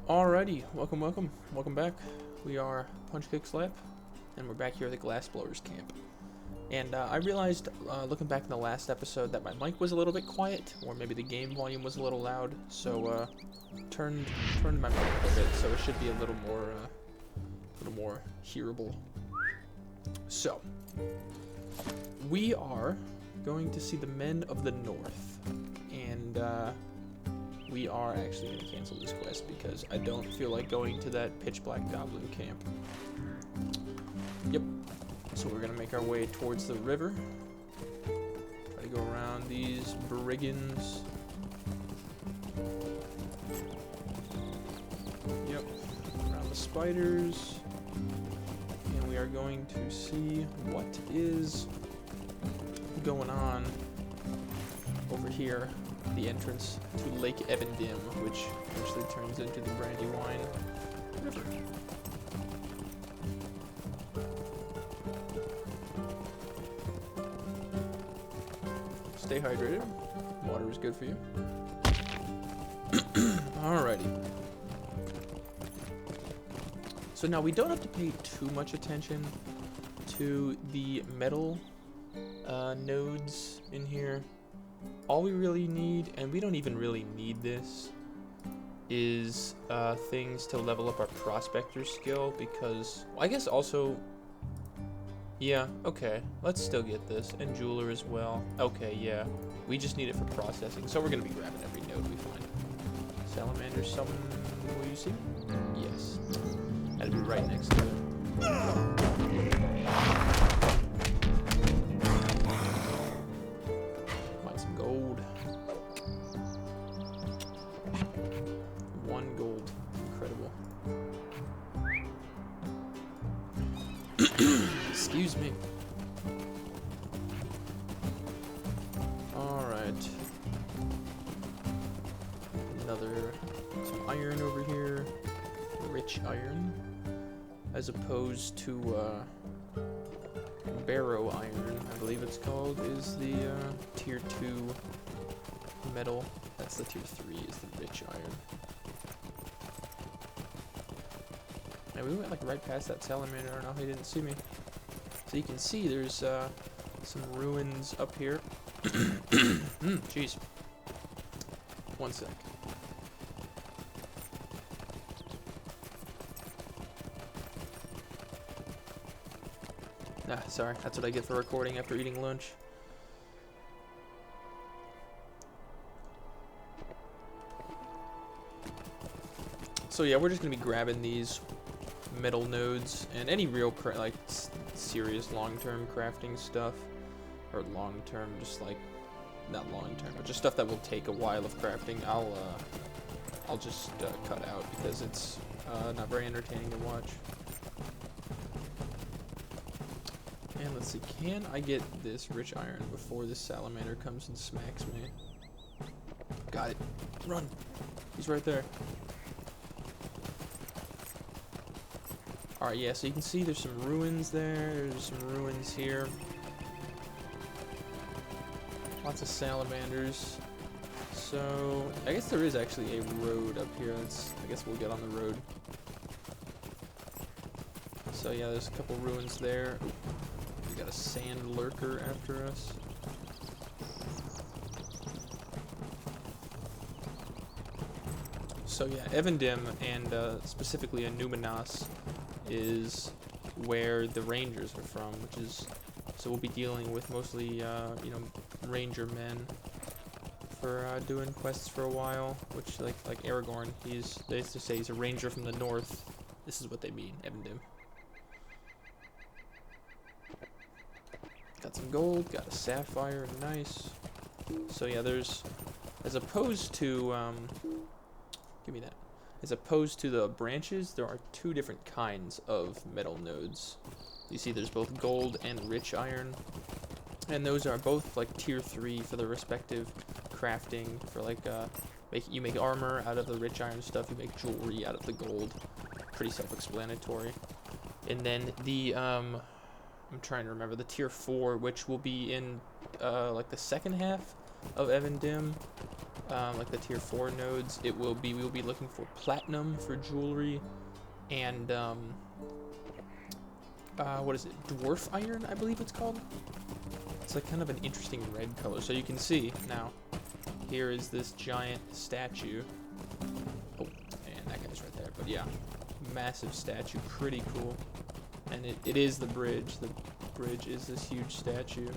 Alrighty, welcome back. We are Punch Kick Slap, and we're back here at the Glass Blowers camp. And I realized, looking back in the last episode, that my mic was a little bit quiet, or maybe the game volume was a little loud. So turned my mic up a bit, so it should be a little more hearable. So we are going to see the Men of the North, and we are actually going to cancel this quest because I don't feel like going to that pitch black goblin camp. Yep. So we're going to make our way towards the river. Try to go around these brigands. Yep. Around the spiders. And we are going to see what is going on over here. The entrance to Lake Evendim, which eventually turns into the Brandywine River. Stay hydrated. Water is good for you. Alrighty. So now we don't have to pay too much attention to the metal nodes in here. All we really need, and we don't even really need this, is things to level up our prospector skill, because, well, I guess also, yeah, okay, let's still get this, and jeweler as well. Okay, yeah, we just need it for processing, so we're going to be grabbing every node we find. Salamander, summon, will you see? Yes. That'd be right next to it. Gold. 1 gold. Incredible. Excuse me. Alright. Some iron over here. Rich iron. As opposed to, barrow iron, I believe it's called, is the tier 2 metal. That's the tier 3 is the rich iron. Now we went like right past that salamander. I don't know how he didn't see me. So you can see there's some ruins up here. Jeez. 1 sec. Ah, sorry, that's what I get for recording after eating lunch. So yeah, we're just gonna be grabbing these metal nodes and any real serious long-term crafting stuff, or long-term, just like not long-term, but just stuff that will take a while of crafting. I'll just cut out because it's not very entertaining to watch. And let's see, can I get this rich iron before this salamander comes and smacks me? Got it. Run. He's right there. Alright, yeah, so you can see there's some ruins there. There's some ruins here. Lots of salamanders. So, I guess there is actually a road up here. I guess we'll get on the road. So yeah, there's a couple ruins there. We got a sand lurker after us. So yeah, Evendim, and specifically Numinas, is where the rangers are from, which is, so we'll be dealing with mostly ranger men for doing quests for a while, which like Aragorn, they used to say he's a ranger from the north. This is what they mean, Evendim. Got some gold, got a sapphire, nice. So yeah, there's, as opposed to, give me that. As opposed to the branches, there are 2 different kinds of metal nodes. You see there's both gold and rich iron. And those are both like tier 3 for the respective crafting, for like, you make armor out of the rich iron stuff, you make jewelry out of the gold. Pretty self-explanatory. And then the, I'm trying to remember, the tier 4, which will be in like the second half of Evendim, like the tier 4 nodes, we'll be looking for platinum for jewelry, and what is it? Dwarf iron, I believe it's called. It's like kind of an interesting red color. So you can see now, here is this giant statue. Oh, and that guy's right there. But yeah, massive statue, pretty cool. And it is the bridge. The bridge is this huge statue.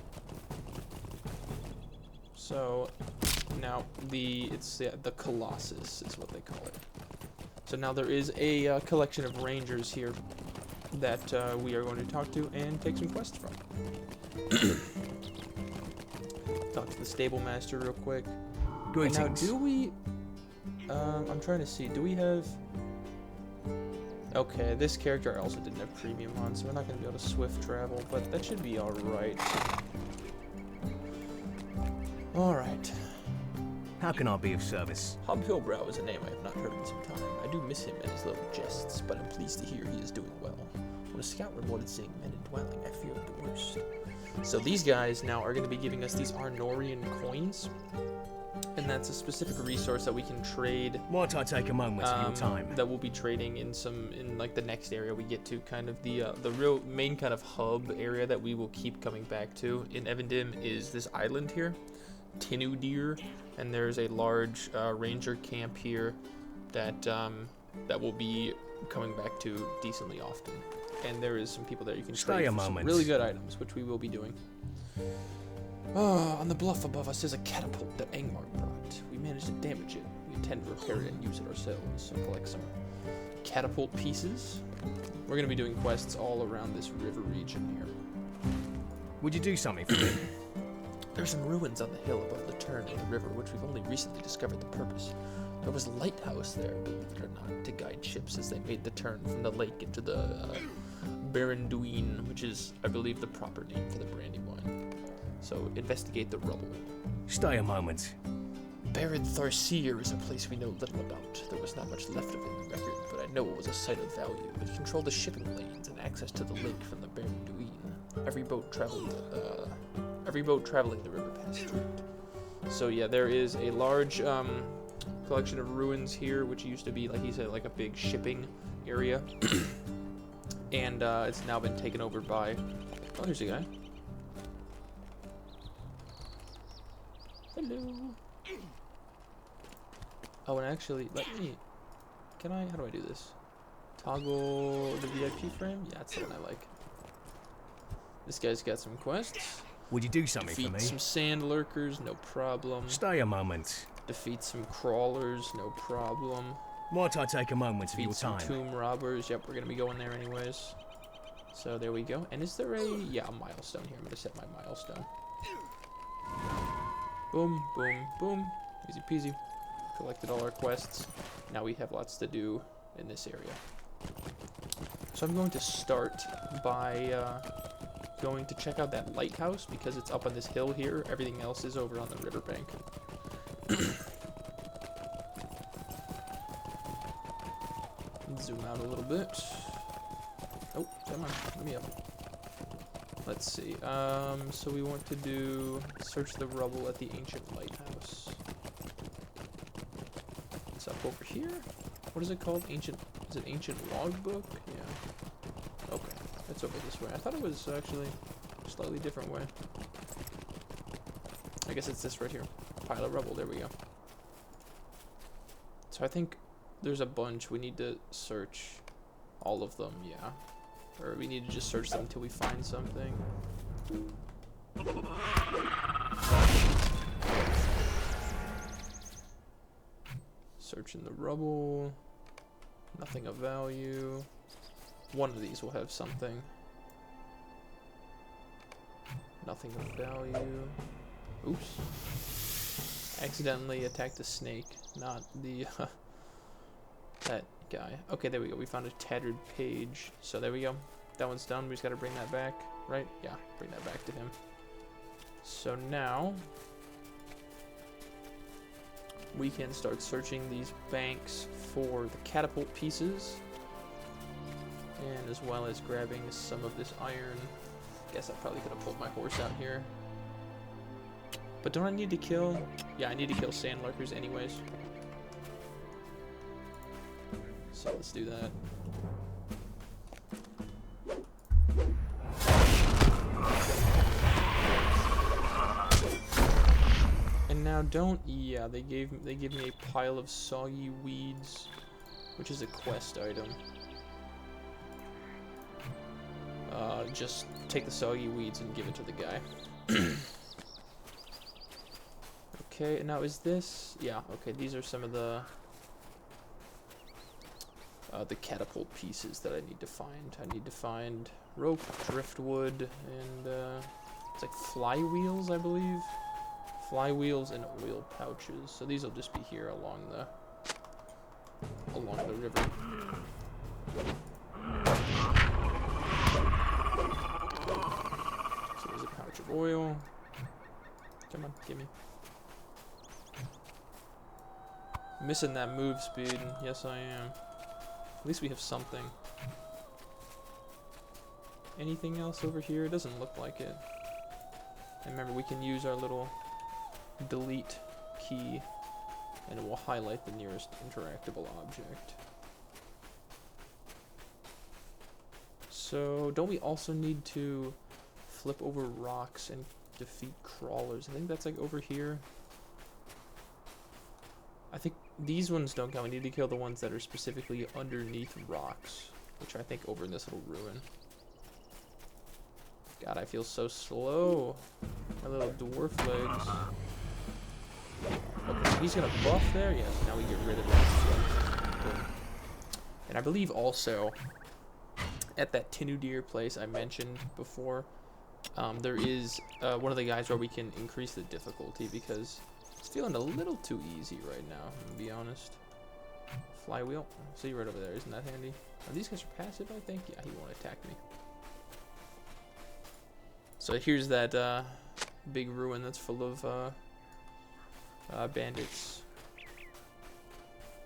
So now it's the Colossus is what they call it. So now there is a collection of rangers here that we are going to talk to and take some quests from. Talk to the stable master real quick. Greetings. And now, do we? I'm trying to see. Do we have? Okay, this character I also didn't have premium on, so we're not going to be able to swift travel, but that should be all right. All right. How can I be of service? Hob Hillbrow is a name I have not heard in some time. I do miss him and his little jests, but I'm pleased to hear he is doing well. When a scout reported seeing men in dwelling, I feared the worst. So these guys now are going to be giving us these Arnorian coins, and that's a specific resource that we can trade. Might I take a moment of your time? That we'll be trading in like the next area we get to, kind of the real main kind of hub area that we will keep coming back to in Evendim is this island here, Tinudir, and there's a large ranger camp here that we'll be coming back to decently often. And there is some people there you can trade for some really good items, which we will be doing. On the bluff above us is a catapult that Angmar brought. We managed to damage it. We intend to repair it and use it ourselves, so collect some catapult pieces. We're going to be doing quests all around this river region here. Would you do something for me? There are some ruins on the hill above the turn in the river, which we've only recently discovered the purpose. There was a lighthouse there, believe it or not, to guide ships as they made the turn from the lake into the Baranduin, which is, I believe, the proper name for the Brandywine. So, investigate the rubble. Stay a moment. Baron Tharseer is a place we know little about. There was not much left of it in the record, but I know it was a site of value. It controlled the shipping lanes and access to the lake from the Baranduin. Every boat traveling the river passed through it. So yeah, there is a large collection of ruins here, which used to be, like he said, like a big shipping area. And it's now been taken over by... Oh, there's a guy. Hello. Oh, and actually, let me... Can I... How do I do this? Toggle the VIP frame? Yeah, that's the one I like. This guy's got some quests. Would you do something for me? Defeat some sand lurkers, no problem. Stay a moment. Defeat some crawlers, no problem. Might I take a moment of your time? Defeat some tomb robbers. Yep, we're gonna be going there anyways. So there we go. And is there a... Yeah, a milestone here. I'm gonna set my milestone. Boom, boom, boom. Easy peasy. Collected all our quests. Now we have lots to do in this area. So I'm going to start by going to check out that lighthouse because it's up on this hill here. Everything else is over on the riverbank. Zoom out a little bit. Oh, come on, let me up. Let's see. So we want to do search the rubble at the ancient lighthouse. It's up over here. What is it called? Ancient? Is it ancient logbook? Yeah. Okay, it's over this way. I thought it was actually a slightly different way. I guess it's this right here. Pile of rubble. There we go. So I think there's a bunch. We need to search all of them. Yeah. Or we need to just search them until we find something. Searching the rubble. Nothing of value. One of these will have something. Nothing of value. Oops. Accidentally attacked a snake, not the that guy. Okay, there we go. We found a tattered page. So there we go. That one's done. We just gotta bring that back, right? Yeah, bring that back to him. So now we can start searching these banks for the catapult pieces, and as well as grabbing some of this iron. Guess I probably could have pulled my horse out here. But don't I need to kill... Yeah, I need to kill sand lurkers anyways. So let's do that. And now don't... Yeah, they gave me a pile of soggy weeds, which is a quest item. Just take the soggy weeds and give it to the guy. Okay, now is this... Yeah, okay, these are some of the catapult pieces that I need to find. I need to find rope, driftwood, and it's like flywheels, I believe. Flywheels and oil pouches. So these will just be here along the river. So there's a pouch of oil. Come on, gimme. Missing that move speed. Yes, I am. At least we have something. Anything else over here? It doesn't look like it. And remember, we can use our little delete key, and it will highlight the nearest interactable object. So, don't we also need to flip over rocks and defeat crawlers? I think that's like over here. I think these ones don't count. We need to kill the ones that are specifically underneath rocks, which I think over in this little ruin. God, I feel so slow. My little dwarf legs. Okay, he's gonna buff there. Yes, now we get rid of that. Boom. And I believe also at that Tinudir place I mentioned before, there is one of the guys where we can increase the difficulty because it's feeling a little too easy right now, I'm gonna be honest. Flywheel. See you right over there. Isn't that handy? Are these guys passive, I think? Yeah, he won't attack me. So here's that big ruin that's full of bandits.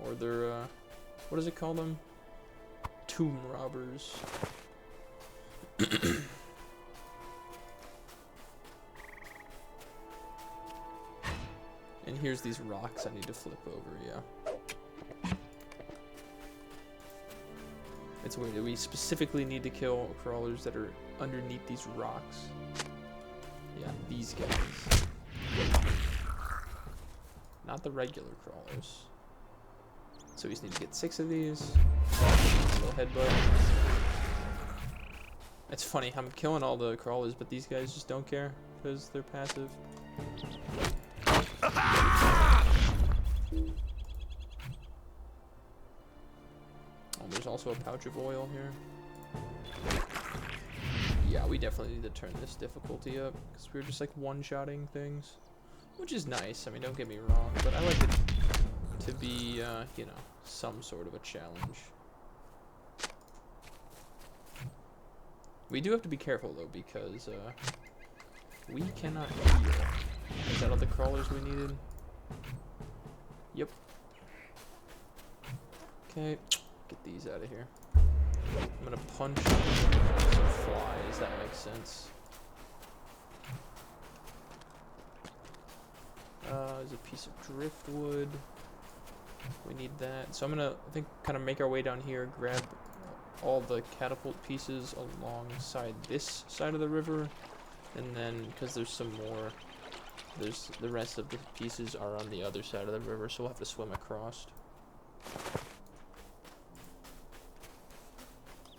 Or they're, what does it call them? Tomb robbers. And here's these rocks I need to flip over, yeah. It's weird that we specifically need to kill crawlers that are underneath these rocks. Yeah, these guys. Not the regular crawlers. So we just need to get 6 of these. Little headbutt. It's funny, I'm killing all the crawlers, but these guys just don't care because they're passive. Oh, there's also a pouch of oil here. Yeah, we definitely need to turn this difficulty up because we're just like one-shotting things, which is nice. I mean, don't get me wrong, but I like it to be, you know, some sort of a challenge. We do have to be careful though because we cannot heal. Is that all the crawlers we needed? Yep. Okay, get these out of here. I'm gonna punch some flies, that makes sense. There's a piece of driftwood. We need that. So I'm gonna, I think, kind of make our way down here, grab all the catapult pieces alongside this side of the river, and then, because there's some more, there's the rest of the pieces are on the other side of the river, so we'll have to swim across.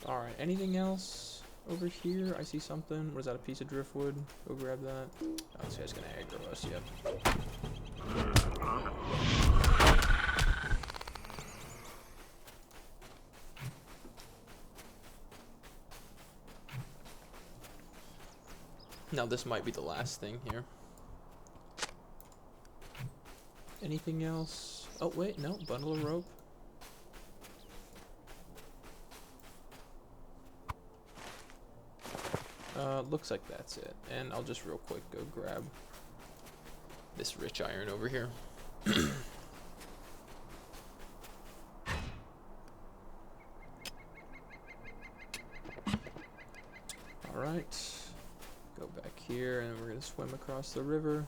Alright, anything else over here? I see something. What is that, a piece of driftwood? Go grab that. Oh, this guy's gonna aggro us, yep. Now this might be the last thing here. Anything else? Oh wait, no, bundle of rope. Looks like that's it. And I'll just real quick go grab this rich iron over here. Alright. Go back here and we're gonna swim across the river.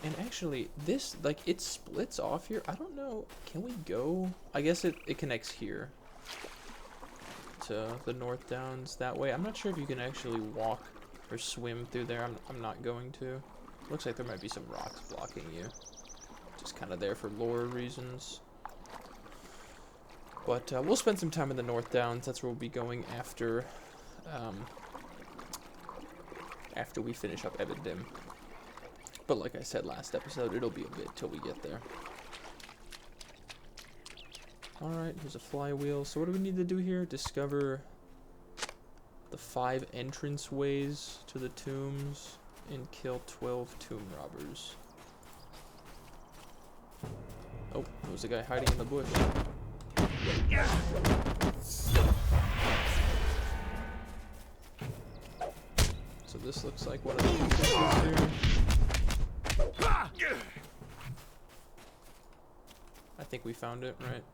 And actually, this, like, it splits off here. I don't know. Can we go? I guess it connects here to the North Downs that way. I'm not sure if you can actually walk or swim through there. I'm not going to. Looks like there might be some rocks blocking you. Just kind of there for lore reasons. But we'll spend some time in the North Downs. That's where we'll be going after we finish up Evendim. But like I said last episode, it'll be a bit till we get there. Alright, here's a flywheel. So what do we need to do here? Discover the 5 entrance ways to the tombs and kill 12 tomb robbers. Oh, there was a guy hiding in the bush. So this looks like one of the entrances here. I think we found it, right?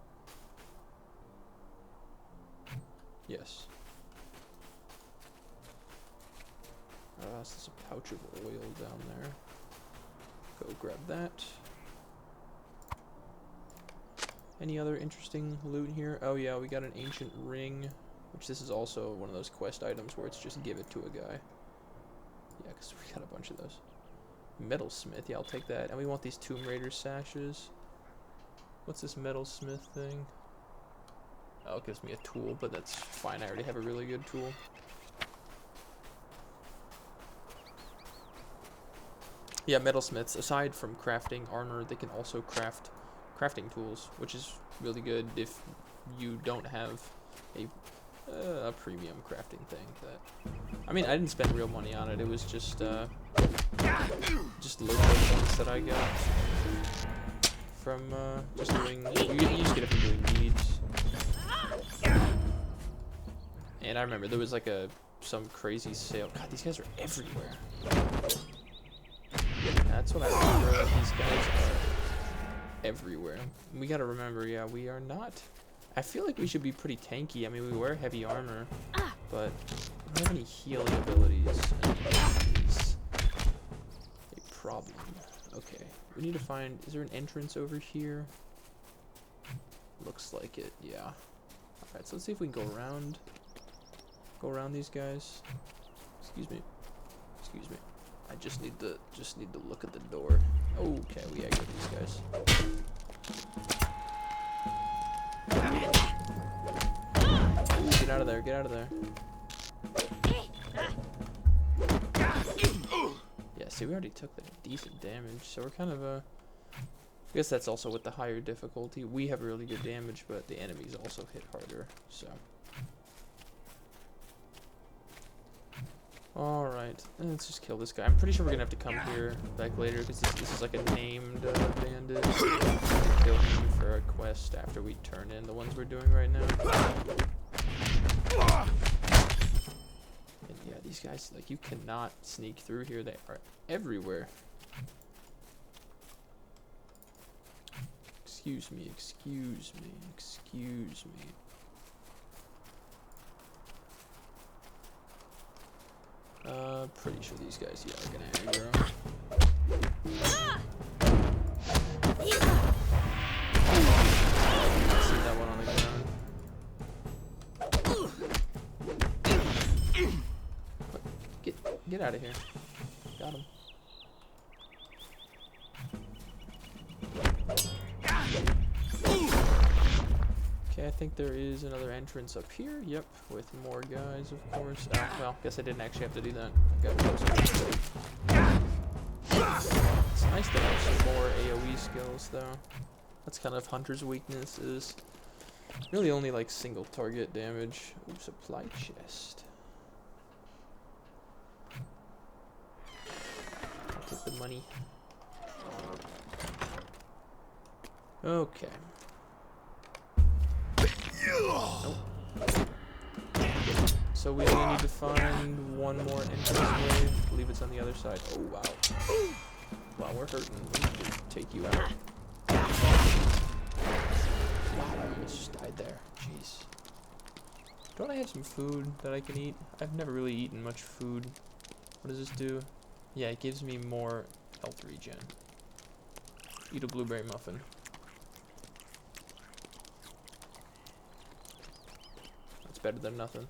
Yes. So there's a pouch of oil down there. Go grab that. Any other interesting loot here? Oh yeah, we got an ancient ring, which this is also one of those quest items where it's just give it to a guy. Yeah, because we got a bunch of those. Metalsmith, yeah, I'll take that. And we want these Tomb Raider sashes. What's this metalsmith thing? Oh, it gives me a tool, but that's fine. I already have a really good tool. Yeah, metalsmiths, aside from crafting armor, they can also craft crafting tools, which is really good if you don't have a premium crafting thing. That, I mean, I didn't spend real money on it. It was just local points that I got from just doing. You just get it from doing needs. And I remember there was like some crazy sale. God, these guys are everywhere. That's what I remember. These guys are everywhere. We gotta remember, yeah, we are not. I feel like we should be pretty tanky. I mean, we wear heavy armor, but we don't have any healing abilities. And that is a problem. Okay, we need to find. Is there an entrance over here? Looks like it. Yeah. All right, so let's see if we can go around. Go around these guys. Excuse me. Excuse me. I just need to look at the door. Okay, we gotta get these guys. Ooh, get out of there, get out of there. Yeah, see, we already took like decent damage, so we're kind of I guess that's also with the higher difficulty. We have really good damage, but the enemies also hit harder, so. Alright, let's just kill this guy. I'm pretty sure we're gonna have to come here back later because this is like a named bandit. We have to kill him for a quest after we turn in the ones we're doing right now. And yeah, these guys, like, you cannot sneak through here. They are everywhere. Excuse me, excuse me, excuse me. Pretty sure these guys, yeah, are gonna aggro. I see that one on the ground. Get out of here. Got him. Okay, I think there is another entrance up here. Yep, with more guys, of course. Well, guess I didn't actually have to do that. I got closer. It's nice to have some more AoE skills, though. That's kind of Hunter's weakness, is really only like single target damage. Ooh, supply chest. I'll take the money. Okay. Nope. So we only need to find one more entrance way. I believe it's on the other side. Oh wow. Wow, we're hurting. We need to take you out. Wow, I almost just died there. Jeez. Don't I have some food that I can eat? I've never really eaten much food. What does this do? Yeah, it gives me more health regen. Eat a blueberry muffin. That's better than nothing.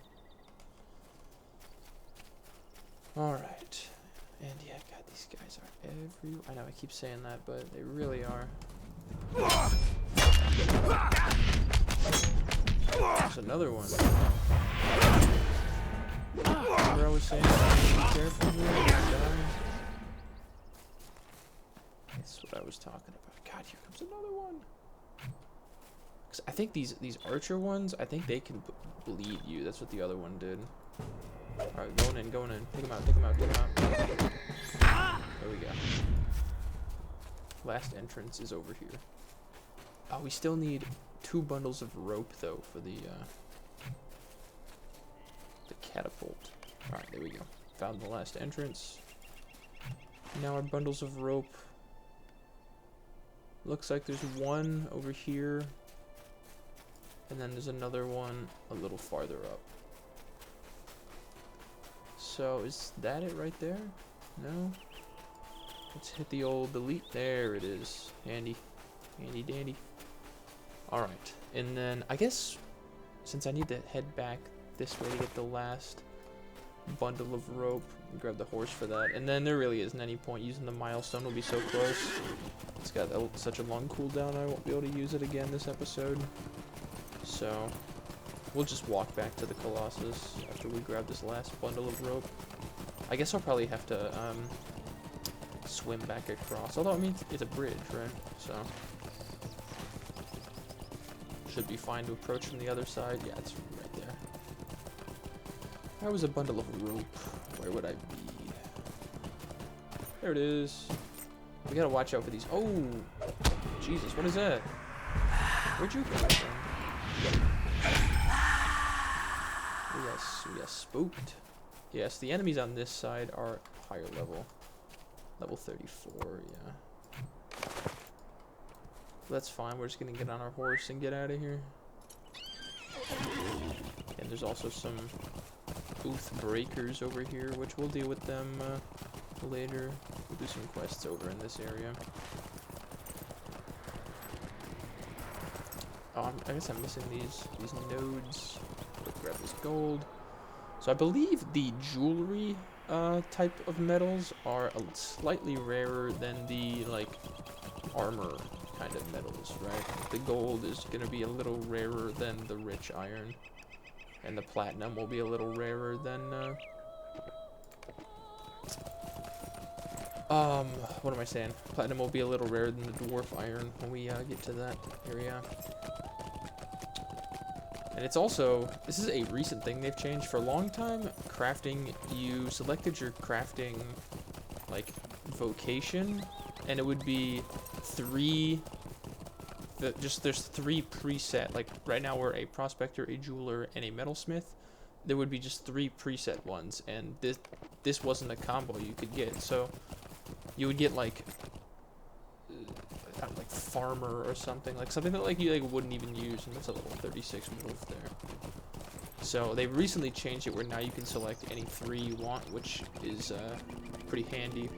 Alright. And yeah, God, these guys are everywhere. I know I keep saying that, but they really are. There's another one. Remember I was saying, be careful here, die. That's what I was talking about. God, here comes another one. Cause I think these archer ones, I think they can bleed you. That's what the other one did. Alright, going in. Take him out. There we go. Last entrance is over here. Oh, we still need 2 bundles of rope, though, for the catapult. Alright, there we go. Found the last entrance. Now our bundles of rope. Looks like there's one over here. And then there's another one a little farther up. So, is that it right there? No? Let's hit the old delete. There it is. Handy. Handy dandy. Alright. And then, I guess, since I need to head back this way to get the last bundle of rope, grab the horse for that. And then there really isn't any point using the milestone. We'll be so close. It's got such a long cooldown, I won't be able to use it again this episode. So, we'll just walk back to the Colossus after we grab this last bundle of rope. I guess I'll probably have to swim back across. Although, I mean, it's a bridge, right? So, should be fine to approach from the other side. Yeah, it's right there. That was a bundle of rope. Where would I be? There it is. We gotta watch out for these. Oh! Jesus, what is that? Where'd you come from? We got spooked. Yes, the enemies on this side are higher level. Level 34, yeah. That's fine, we're just gonna get on our horse and get out of here. And there's also some booth breakers over here, which we'll deal with them later. We'll do some quests over in this area. Oh, I guess I'm missing these nodes. Let's grab this gold. So I believe the jewelry type of metals are slightly rarer than the like armor kind of metals, right? The gold is going to be a little rarer than the rich iron, and the platinum will be a little rarer than what am I saying? Platinum will be a little rarer than the dwarf iron when we get to that area. And it's also, this is a recent thing they've changed. For a long time, crafting, you selected your crafting, like, vocation, and it would be there's 3 preset, like, right now we're a prospector, a jeweler, and a metalsmith. There would be just 3 preset ones, and this wasn't a combo you could get, so you would get, like farmer or something that like you wouldn't even use, and that's a level 36 wolf there. So they recently changed it where now you can select any 3 you want, which is pretty handy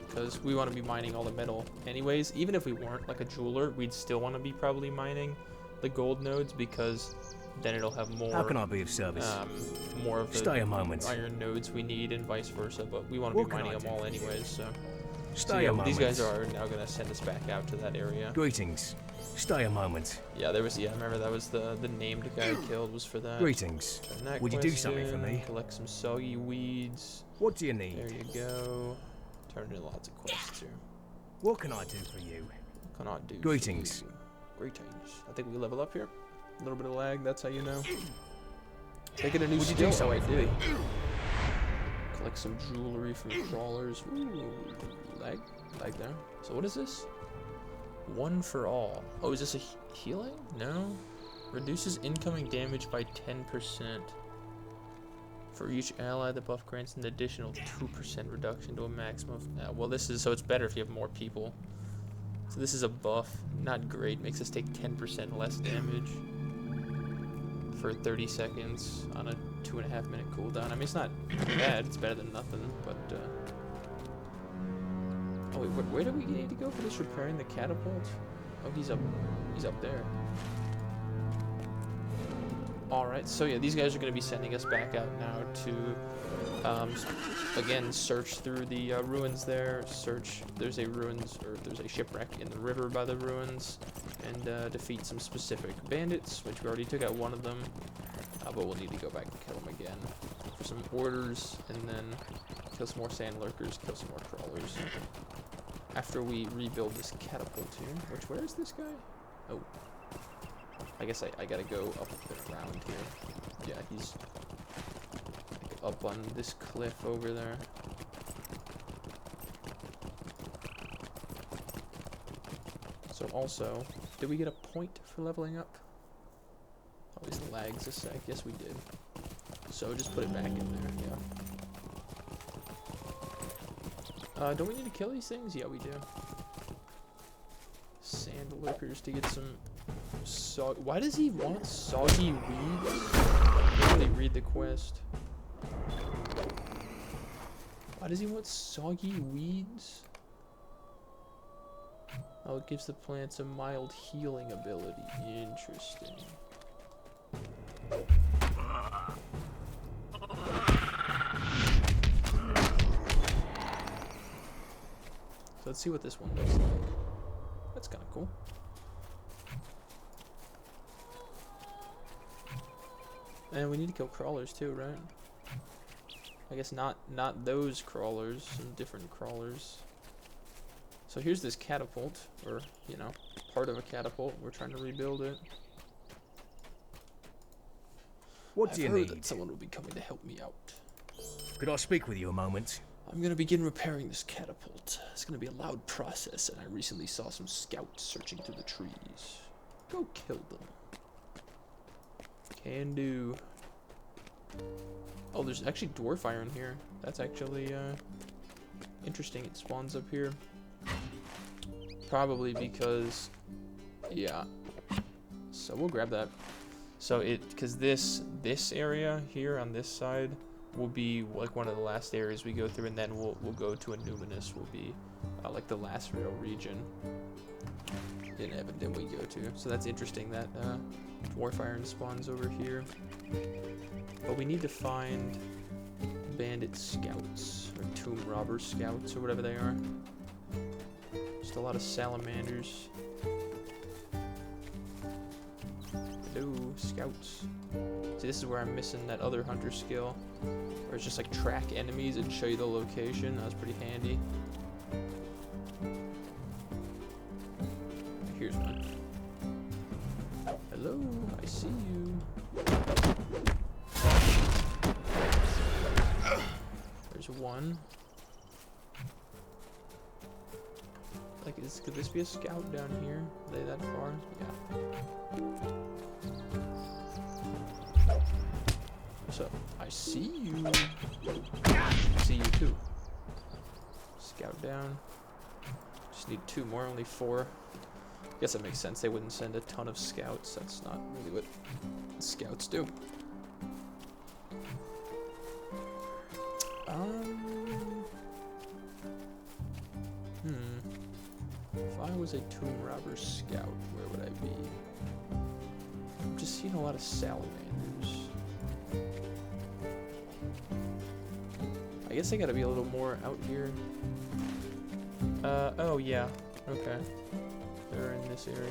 because we want to be mining all the metal anyways. Even if we weren't like a jeweler, we'd still want to be probably mining the gold nodes because then it'll have more. How can I be of service? More of the Stay a moment. iron nodes we need and vice versa, but we want to be mining them all anyways, so. Stay a moment. These guys are now gonna send us back out to that area. Greetings. Stay a moment. Yeah, there was. Yeah, I remember that was the named guy I killed was for that. Greetings. Would you do something for me? Collect some soggy weeds. What do you need? There you go. Turned in lots of quests here. What can I do for you? Cannot do. Greetings. Greetings. I think we level up here. A little bit of lag. That's how you know. Taking a new Would skill. you do something for me? Collect some jewelry from crawlers. Ooh, lag there. So what is this? One for all. Oh, is this a healing? No. Reduces incoming damage by 10%. For each ally, the buff grants an additional 2% reduction to a maximum of... well, this is... So it's better if you have more people. So this is a buff. Not great. Makes us take 10% less damage for 30 seconds on a 2.5 minute cooldown. I mean, it's not bad. It's better than nothing, but... oh, wait, where do we need to go for this? Repairing the catapult? Oh, he's up there. Alright, so yeah, these guys are going to be sending us back out now to, again, search through the ruins there. There's a shipwreck in the river by the ruins, and defeat some specific bandits, which we already took out one of them. But we'll need to go back and kill them again for some orders, and then kill some more sand lurkers, kill some more crawlers. After we rebuild this catapult here, where is this guy? Oh. I guess I gotta go up and around here. Yeah, he's up on this cliff over there. So also, did we get a point for leveling up? Always lags a sec. Yes, we did. So just put it back in there, yeah. Don't we need to kill these things? Yeah, we do. Sand lurkers to get some... Why does he want soggy weeds? I didn't really read the quest. Why does he want soggy weeds? Oh, it gives the plants a mild healing ability. Interesting. So let's see what this one looks like. That's kind of cool. And we need to kill crawlers too, right? I guess not those crawlers, some different crawlers. So here's this catapult, or, you know, part of a catapult. We're trying to rebuild it. What do you need? That someone will be coming to help me out. Could I speak with you a moment? I'm gonna begin repairing this catapult. It's gonna be a loud process, and I recently saw some scouts searching through the trees. Go kill them. Can do. Oh, there's actually dwarf iron here. That's actually interesting. It spawns up here. Probably because, yeah. So we'll grab that. So because this area here on this side will be like one of the last areas we go through, and then we'll go to a numinous. Will be like the last real region in Evendim we go to. So that's interesting that dwarf iron spawns over here. But we need to find bandit scouts or tomb robber scouts or whatever they are. Just a lot of salamanders. Hello, scouts. See, this is where I'm missing that other hunter skill, where it's just like track enemies and show you the location. That was pretty handy. Here's one. Hello, I see you. There's one. Like, could this be a scout down here? Are they that far? Yeah. What's up? I see you. I see you too. Scout down. Just need 2 more, only 4. Guess that makes sense. They wouldn't send a ton of scouts. That's not really what scouts do. If I was a tomb robber scout, where would I be? I'm just seeing a lot of salamanders. I guess I gotta be a little more out here. Oh yeah. Okay. They're in this area.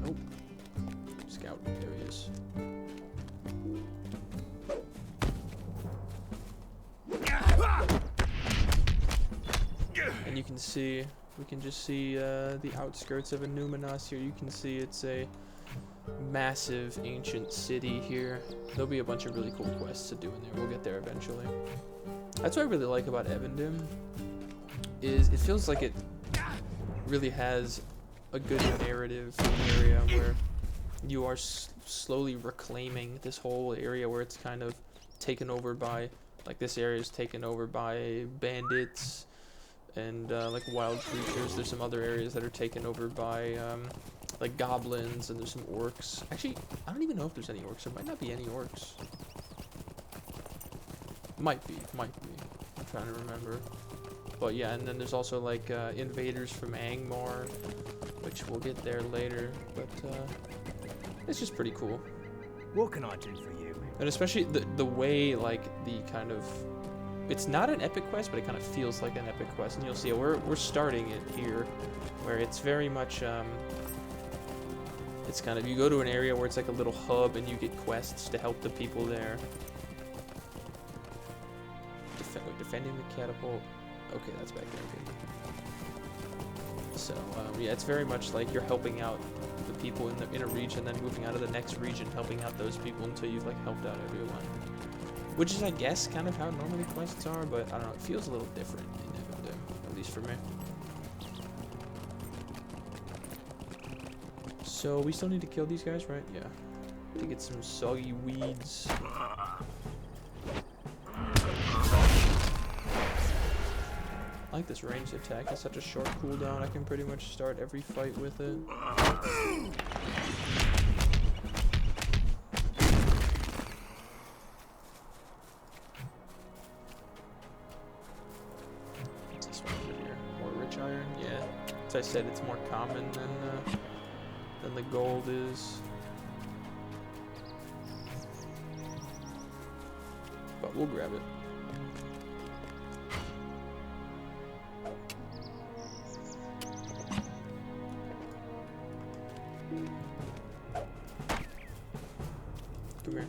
Nope. Scout areas. And you can see, we can just see the outskirts of a numinous here. You can see it's a massive ancient city here. There'll be a bunch of really cool quests to do in there. We'll get there eventually. That's what I really like about Evendim, is it feels like it really has a good narrative area where you are slowly reclaiming this whole area where it's kind of taken over by, like, this area is taken over by bandits and like wild creatures. There's some other areas that are taken over by like goblins, and there's some orcs. Actually, I don't even know if there's any orcs. There might not be any orcs. Might be. I'm trying to remember. But yeah, and then there's also like invaders from Angmar, which we'll get there later. But it's just pretty cool. What can I do for you? And especially the way like the kind of, it's not an epic quest, but it kind of feels like an epic quest. And you'll see we're starting it here, where it's very much it's kind of, you go to an area where it's like a little hub, and you get quests to help the people there. Defending the catapult. Okay, that's back there. Okay. So yeah, it's very much like you're helping out the people in a region, then moving out of the next region, helping out those people until you've like helped out everyone. Which is, I guess, kind of how normally quests are, but I don't know. It feels a little different in Evendim, at least for me. So we still need to kill these guys, right? Yeah. To get some soggy weeds. I like this ranged attack. It's such a short cooldown. I can pretty much start every fight with it. What's this one over here? More rich iron? Yeah. As I said, it's more common than the gold is. But we'll grab it. Come here.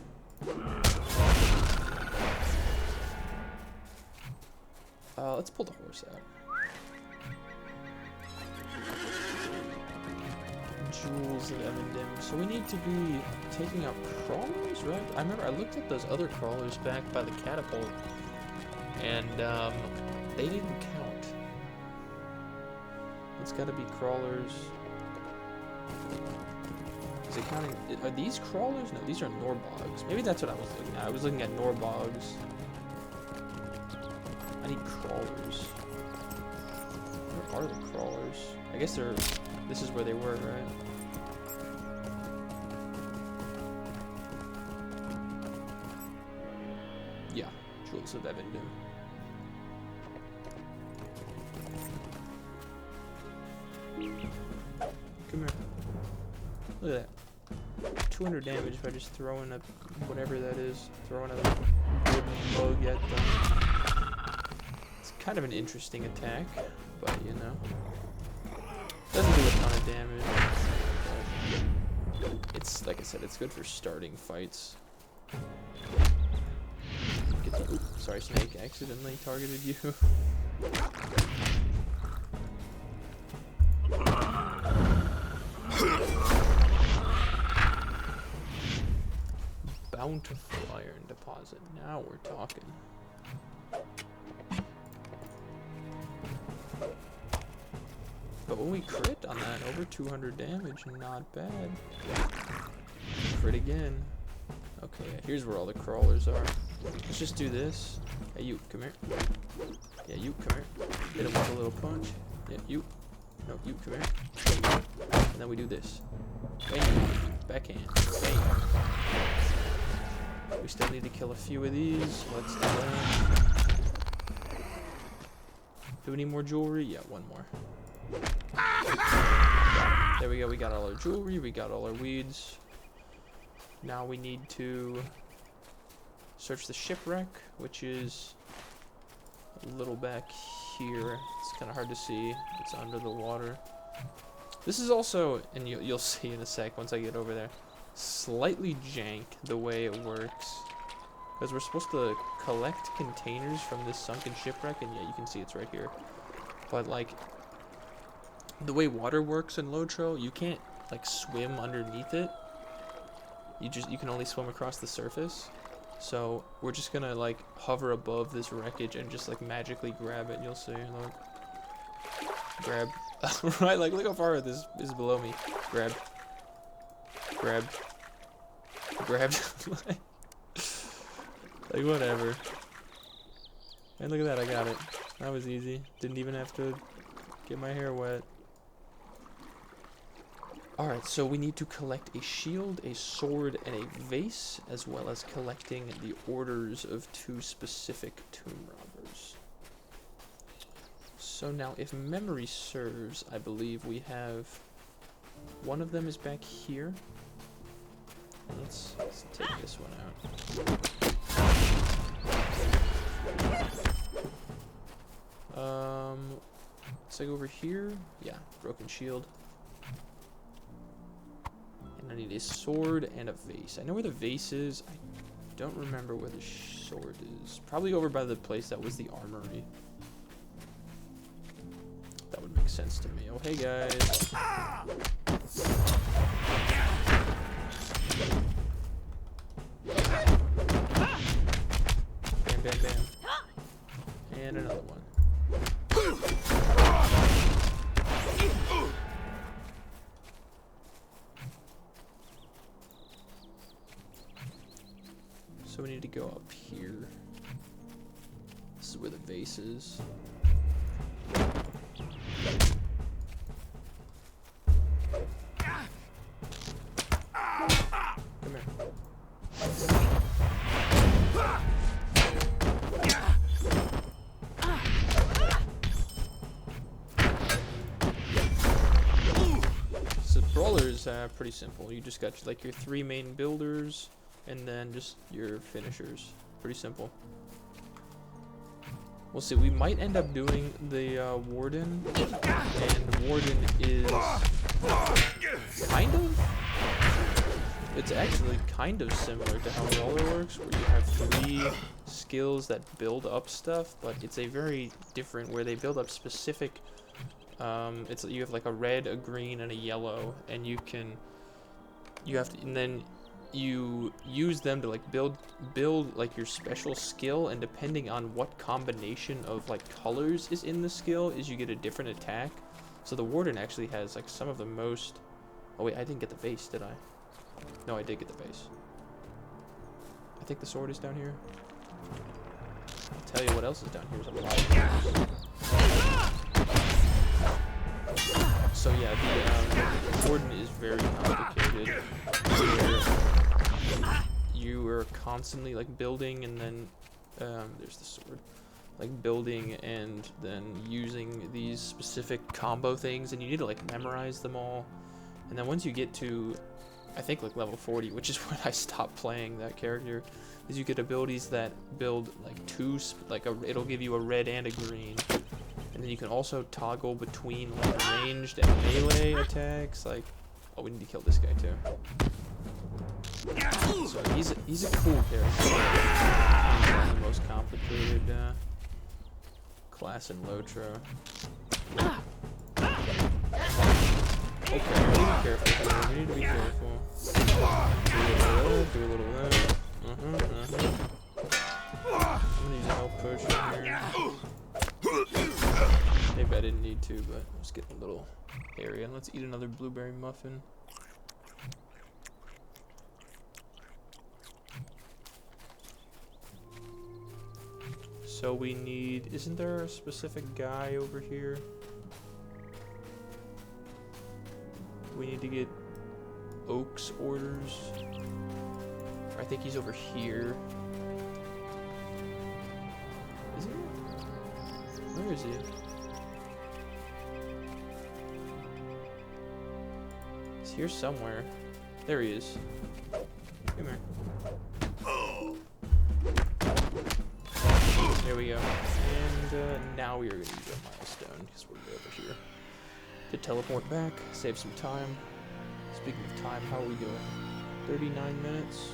Let's pull the horse out. Jewels of Evendim. So we need to be taking out crawlers, right? I remember I looked at those other crawlers back by the catapult, and they didn't count. It's got to be crawlers. Is it counting? Are these crawlers? No, these are Norbogs. Maybe that's what I was looking at. I was looking at Norbogs. I need crawlers. Where are the crawlers? I guess they're. This is where they were, right? Yeah, Jewels of Evendim. Come here. Look at that. 200 damage by just throwing a whatever that is. Throwing a wooden bug at them. It's kind of an interesting attack, but you know. Doesn't do a ton of damage. It's, like I said, it's good for starting fights. Oops, sorry, snake, accidentally targeted you. Bountiful iron deposit. Now we're talking. But when we crit on that, over 200 damage, not bad. Crit again. Okay, here's where all the crawlers are. Let's just do this. Hey, you, come here. Yeah, you, come here. Hit him with a little punch. Yeah, you. No, you, come here. And then we do this. Bam. Backhand. Bam. We still need to kill a few of these. Let's do that. Do we need more jewelry? Yeah, one more. There we go. We got all our jewelry. We got all our weeds. Now we need to search the shipwreck, which is a little back here. It's kind of hard to see. It's under the water. This is also, and you'll see in a sec once I get over there, slightly jank the way it works. Because we're supposed to collect containers from this sunken shipwreck, and yeah, you can see it's right here. But like, the way water works in Lotro, you can't like swim underneath it. You can only swim across the surface. So we're just gonna like hover above this wreckage and just like magically grab it. And you'll see. Look, grab. Right, like look how far this is below me. Grab. Grab. Grab. Like whatever. And look at that, I got it. That was easy. Didn't even have to get my hair wet. Alright, so we need to collect a shield, a sword, and a vase, as well as collecting the orders of 2 specific tomb robbers. So now, if memory serves, I believe we have... One of them is back here. Let's take this one out. Let's go over here. Yeah, broken shield. And I need a sword and a vase. I know where the vase is. I don't remember where the sword is. Probably over by the place that was the armory. That would make sense to me. Oh, hey guys. Bam, bam, bam. And another one. So we need to go up here. This is where the vase is. Come here. So brawler is pretty simple. You just got like your 3 main builders and then just your finishers. Pretty simple. We'll see. We might end up doing the warden, and warden is kind of. It's actually kind of similar to how brawler works, where you have 3 skills that build up stuff, but it's a very different where they build up specific. You have like a red, a green, and a yellow, and you have to, and then you use them to like build like your special skill, and depending on what combination of like colors is in the skill is you get a different attack. So the warden actually has like some of the most. Oh wait, I didn't get the vase, did I? No, I did get the vase. I think the sword is down here. I'll tell you what else is down here. There's a lot of things. So yeah, the warden is very complicated. You are constantly like building, and then there's the sword, like building and then using these specific combo things, and you need to like memorize them all. And then once you get to, I think like level 40, which is when I stopped playing that character, is you get abilities that build like 2, it'll give you a red and a green. And then you can also toggle between like ranged and melee attacks. Like, oh, we need to kill this guy too. So he's a cool character. He's one of the most complicated class in Lotro. Okay, we need to be careful here. We need to be careful. Do a little of that. I'm gonna use a health potion here. Maybe I didn't need to, but I was getting a little hairy. And let's eat another blueberry muffin. So we need, isn't there a specific guy over here? We need to get Oak's orders. I think he's over here. Is he? Where is he? He's here somewhere. There he is. Come here. There we go. And now we are going to use a milestone because we're over here to teleport back, save some time. Speaking of time, how are we doing? 39 minutes.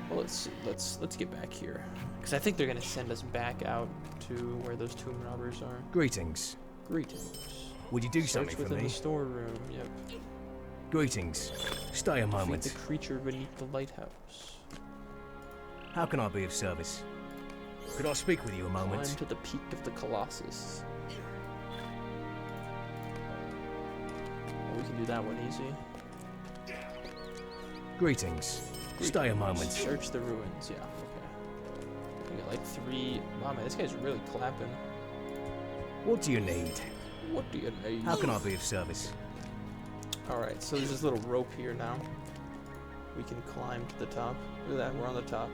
Well, let's see. Let's get back here because I think they're going to send us back out to where those tomb robbers are. Greetings. Greetings. Would you do something for within me? the storeroom. Yep. Greetings. Stay a moment. Defeat the creature beneath the lighthouse. How can I be of service? Could I speak with you a moment? Climb to the peak of the Colossus. Well, we can do that one easy. Greetings. Stay a moment. Search the ruins. Yeah. Okay. We got like 3. Wow, man, this guy's really clapping. What do you need? What do you need? How can I be of service? Alright, so there's this little rope here now. We can climb to the top. Look at that, we're on the top.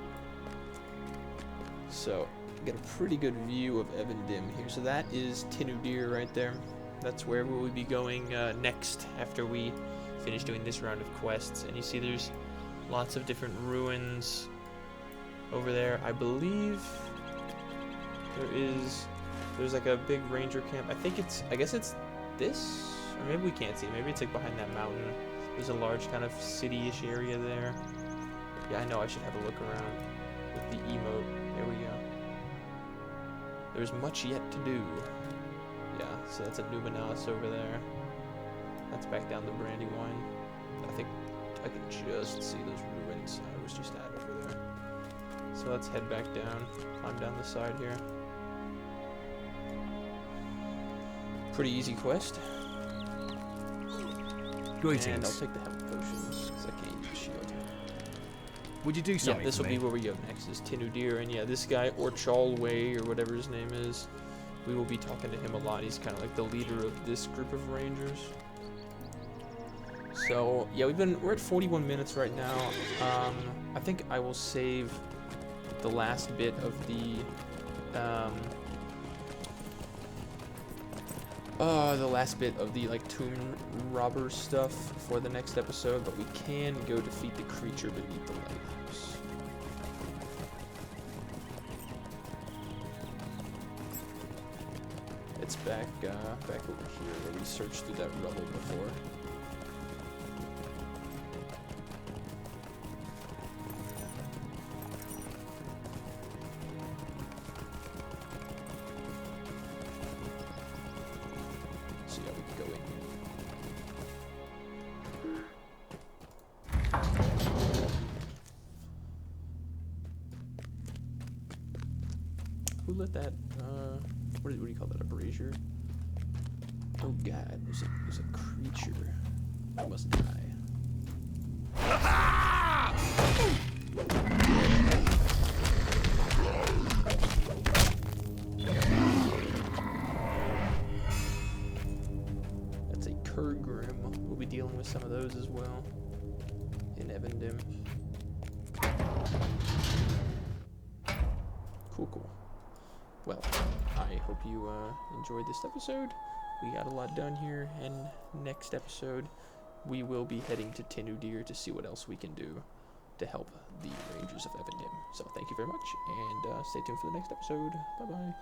So, get a pretty good view of Evendim here. So that is Tinudir right there. That's where we will be going next after we finish doing this round of quests. And you see there's lots of different ruins over there. I believe there's like a big ranger camp. I guess it's this, or maybe we can't see. Maybe it's like behind that mountain. There's a large kind of city-ish area there. Yeah, I know I should have a look around with the emote. There we go. There's much yet to do. Yeah, so that's a Numenos over there. That's back down the Brandywine. I think I can just see those ruins I was just at over there. So let's head back down, climb down the side here. Pretty easy quest. Greetings. And I'll take the health potions, because I can't use a shield. Would you do something? Yeah, this will be where we go next, is Tinudir, and yeah, this guy, Orchalway, or whatever his name is, we will be talking to him a lot. He's kind of like the leader of this group of rangers. So, yeah, we're at 41 minutes right now. I think I will save the last bit of the like tomb robber stuff for the next episode, but we can go defeat the creature beneath the lighthouse. It's back over here where we searched through that rubble before. So yeah, we can go in here. Who lit that? What do you call that? A brazier? Oh god, there's a creature. I must die. That's a Kurgrim. We'll be dealing with some of those as well in Evendim. Cool. Well, I hope you enjoyed this episode. We got a lot done here, and next episode we will be heading to Tinudir to see what else we can do to help the Rangers of Evendim. So thank you very much, and stay tuned for the next episode. Bye-bye.